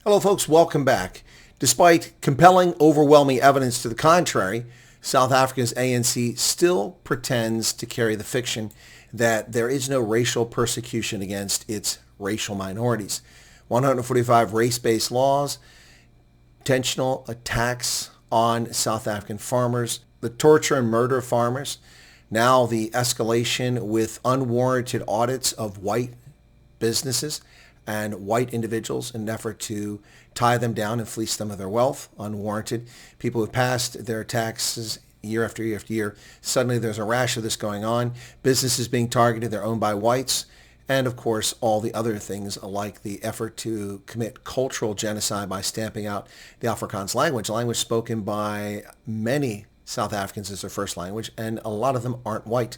Hello folks, welcome back. Despite compelling, overwhelming evidence to the contrary, South Africa's ANC still pretends to carry the fiction that there is no racial persecution against its racial minorities. 145 race-based laws, intentional attacks on South African farmers, the torture and murder of farmers, now the escalation with unwarranted audits of white businesses and white individuals in an effort to tie them down and fleece them of their wealth, unwarranted. People who passed their taxes year after year after year. Suddenly there's a rash of this going on. Businesses being targeted, they're owned by whites. And of course, all the other things like the effort to commit cultural genocide by stamping out the Afrikaans language, a language spoken by many South Africans as their first language, and a lot of them aren't white.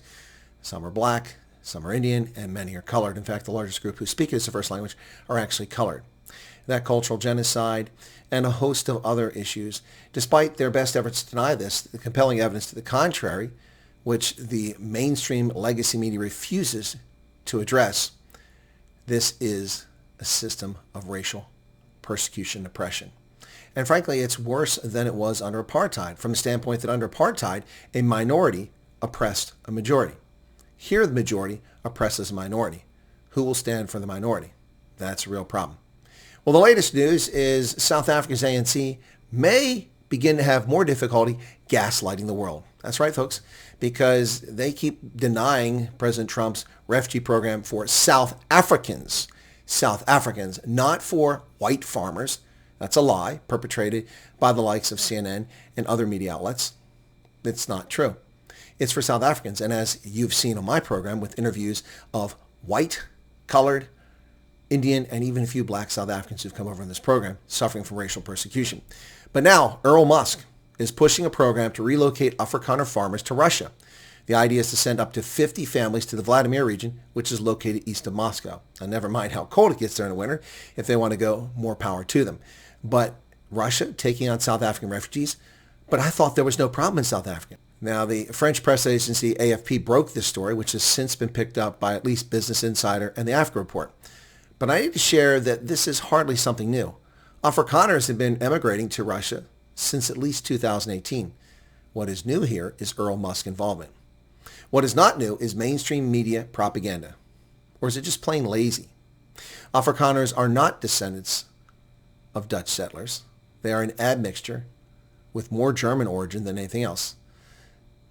Some are black, some are Indian, and many are colored. In fact, the largest group who speak it as a first language are actually colored. That cultural genocide and a host of other issues, despite their best efforts to deny this, the compelling evidence to the contrary, which the mainstream legacy media refuses to address, this is a system of racial persecution and oppression. And frankly, it's worse than it was under apartheid, from the standpoint that under apartheid, a minority oppressed a majority. Here, the majority oppresses a minority. Who will stand for the minority? That's a real problem. Well, the latest news is South Africa's ANC may begin to have more difficulty gaslighting the world. That's right, folks, because they keep denying President Trump's refugee program for South Africans. South Africans, not for white farmers. That's a lie perpetrated by the likes of CNN and other media outlets. It's not true. It's for South Africans. And as you've seen on my program with interviews of white, colored, Indian, and even a few black South Africans who've come over in this program suffering from racial persecution. But now Elon Musk is pushing a program to relocate Afrikaner farmers to Russia. The idea is to send up to 50 families to the Vladimir region, which is located east of Moscow. And never mind how cold it gets there in the winter. If they want to go, more power to them. But Russia taking on South African refugees? But I thought there was no problem in South Africa. Now, the French press agency AFP broke this story, which has since been picked up by at least Business Insider and the Africa Report. But I need to share that this is hardly something new. Afrikaners have been emigrating to Russia since at least 2018. What is new here is Elon Musk's involvement. What is not new is mainstream media propaganda. Or is it just plain lazy? Afrikaners are not descendants of Dutch settlers. They are an admixture with more German origin than anything else.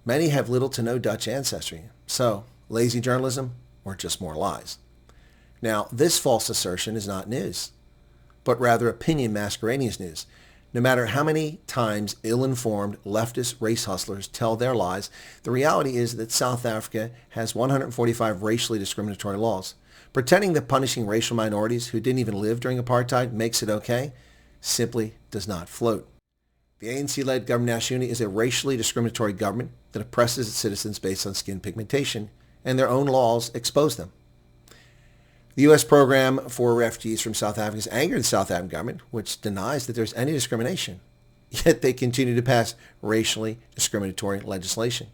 Many have little to no Dutch ancestry. So, lazy journalism or just more lies? Now, this false assertion is not news, but rather opinion masquerading as news. No matter how many times ill-informed leftist race hustlers tell their lies, the reality is that South Africa has 145 racially discriminatory laws. Pretending that punishing racial minorities who didn't even live during apartheid makes it okay simply does not float. The ANC-led government national unity is a racially discriminatory government that oppresses its citizens based on skin pigmentation, and their own laws expose them. The U.S. program for refugees from South Africa has angered the South African government, which denies that there's any discrimination. Yet they continue to pass racially discriminatory legislation.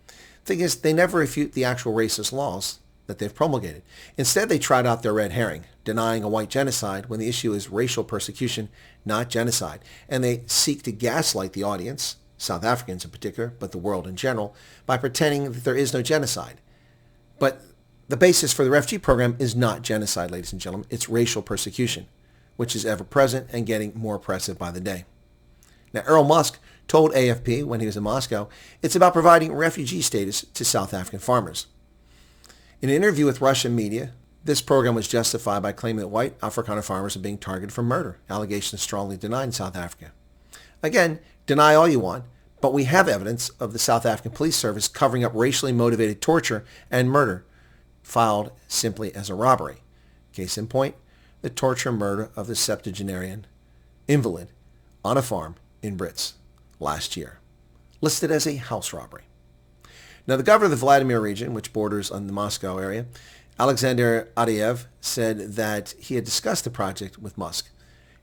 The thing is, they never refute the actual racist laws that they've promulgated. Instead, they trot out their red herring, denying a white genocide when the issue is racial persecution, not genocide. And they seek to gaslight the audience, South Africans in particular, but the world in general, by pretending that there is no genocide. But the basis for the refugee program is not genocide, ladies and gentlemen. It's racial persecution, which is ever present and getting more oppressive by the day. Now, Elon Musk told AFP when he was in Moscow, it's about providing refugee status to South African farmers. In an interview with Russian media, this program was justified by claiming that white Afrikaner farmers are being targeted for murder, allegations strongly denied in South Africa. Again, deny all you want, but we have evidence of the South African police service covering up racially motivated torture and murder, filed simply as a robbery. Case in point, the torture and murder of the septuagenarian invalid on a farm in Brits last year, listed as a house robbery. Now, the governor of the Vladimir region, which borders on the Moscow area, Alexander Adiev, said that he had discussed the project with Musk.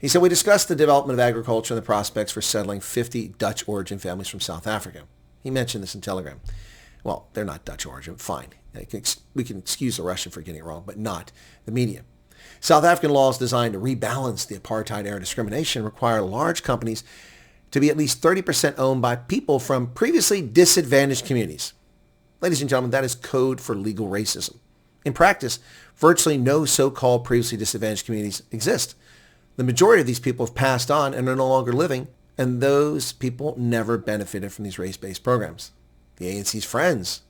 He said, we discussed the development of agriculture and the prospects for settling 50 Dutch origin families from South Africa. He mentioned this in Telegram. Well, they're not Dutch origin, fine. We can excuse the Russian for getting it wrong, but not the media. South African laws designed to rebalance the apartheid-era discrimination require large companies to be at least 30% owned by people from previously disadvantaged communities. Ladies and gentlemen, that is code for legal racism. In practice, virtually no so-called previously disadvantaged communities exist. The majority of these people have passed on and are no longer living, and those people never benefited from these race-based programs. The ANC's friends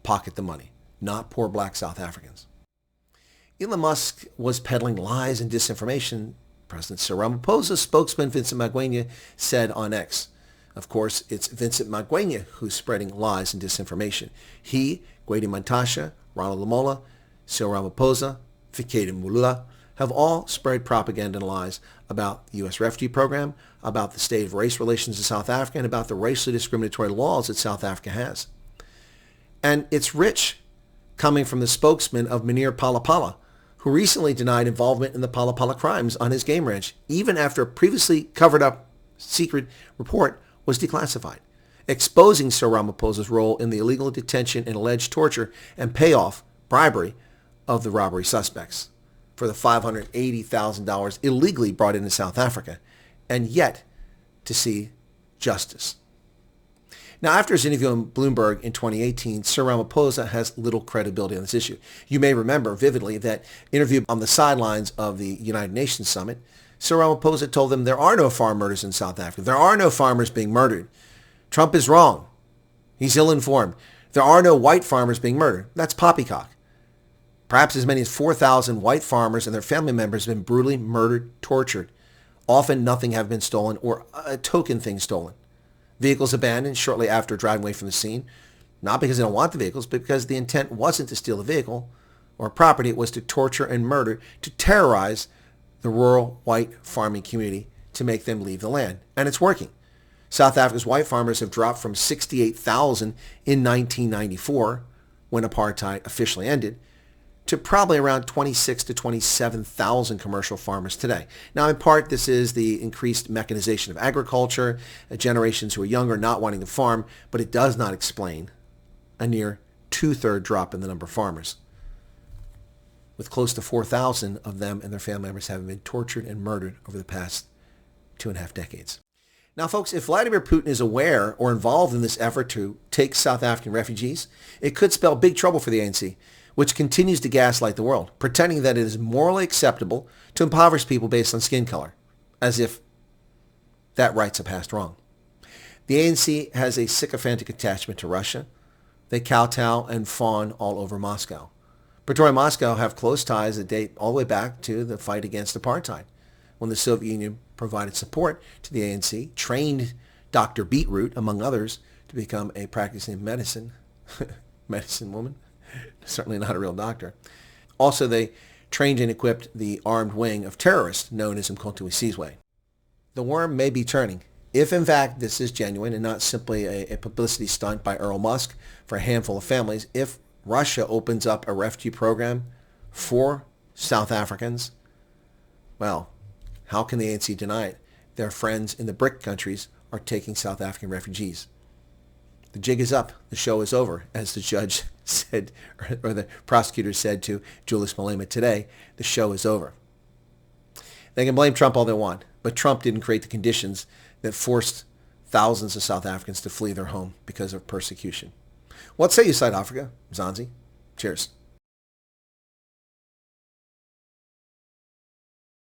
pocket the money, not poor black South Africans. Elon Musk was peddling lies and disinformation, President Cyril Ramaphosa's spokesman Vincent Magwenya said on X. Of course, it's Vincent Magwenya who's spreading lies and disinformation. He, Gwede Mantashe, Ronald Lamola, Cyril Ramaphosa, Fikede Mbulula have all spread propaganda and lies about the U.S. refugee program, about the state of race relations in South Africa, and about the racially discriminatory laws that South Africa has. And it's rich coming from the spokesman of Mynheer Palapala, who recently denied involvement in the Palapala crimes on his game ranch, even after a previously covered up secret report was declassified, exposing Cyril Ramaphosa's role in the illegal detention and alleged torture and payoff, bribery, of the robbery suspects for the $580,000 illegally brought into South Africa, and yet to see justice. Now, after his interview on Bloomberg in 2018, Cyril Ramaphosa has little credibility on this issue. You may remember vividly that interview on the sidelines of the United Nations Summit, Cyril Ramaphosa told them there are no farm murders in South Africa. There are no farmers being murdered. Trump is wrong. He's ill-informed. There are no white farmers being murdered. That's poppycock. Perhaps as many as 4,000 white farmers and their family members have been brutally murdered, tortured. Often nothing have been stolen or a token thing stolen. Vehicles abandoned shortly after driving away from the scene, not because they don't want the vehicles, but because the intent wasn't to steal the vehicle or property. It was to torture and murder, to terrorize the rural white farming community to make them leave the land. And it's working. South Africa's white farmers have dropped from 68,000 in 1994, when apartheid officially ended, to probably around 26 to 27,000 commercial farmers today. Now, in part, this is the increased mechanization of agriculture, generations who are younger not wanting to farm, but it does not explain a near two-third drop in the number of farmers, with close to 4,000 of them and their family members having been tortured and murdered over the past 2.5 decades. Now, folks, if Vladimir Putin is aware or involved in this effort to take South African refugees, it could spell big trouble for the ANC, which continues to gaslight the world, pretending that it is morally acceptable to impoverish people based on skin color, as if that right's a past wrong. The ANC has a sycophantic attachment to Russia. They kowtow and fawn all over Moscow. Pretoria and Moscow have close ties that date all the way back to the fight against apartheid, when the Soviet Union provided support to the ANC, trained Dr. Beetroot, among others, to become a practicing medicine woman. Certainly not a real doctor. Also, they trained and equipped the armed wing of terrorists known as Umkhonto we Sizwe. The worm may be turning, if in fact this is genuine and not simply a publicity stunt by Elon Musk for a handful of families. If Russia opens up a refugee program for South Africans, well, how can the ANC deny it? Their friends in the BRIC countries are taking South African refugees. The jig is up. The show is over, as the judge said, or the prosecutor said to Julius Malema today. The show is over. They can blame Trump all they want, but Trump didn't create the conditions that forced thousands of South Africans to flee their home because of persecution. What say you, South Africa? Mzansi. Cheers.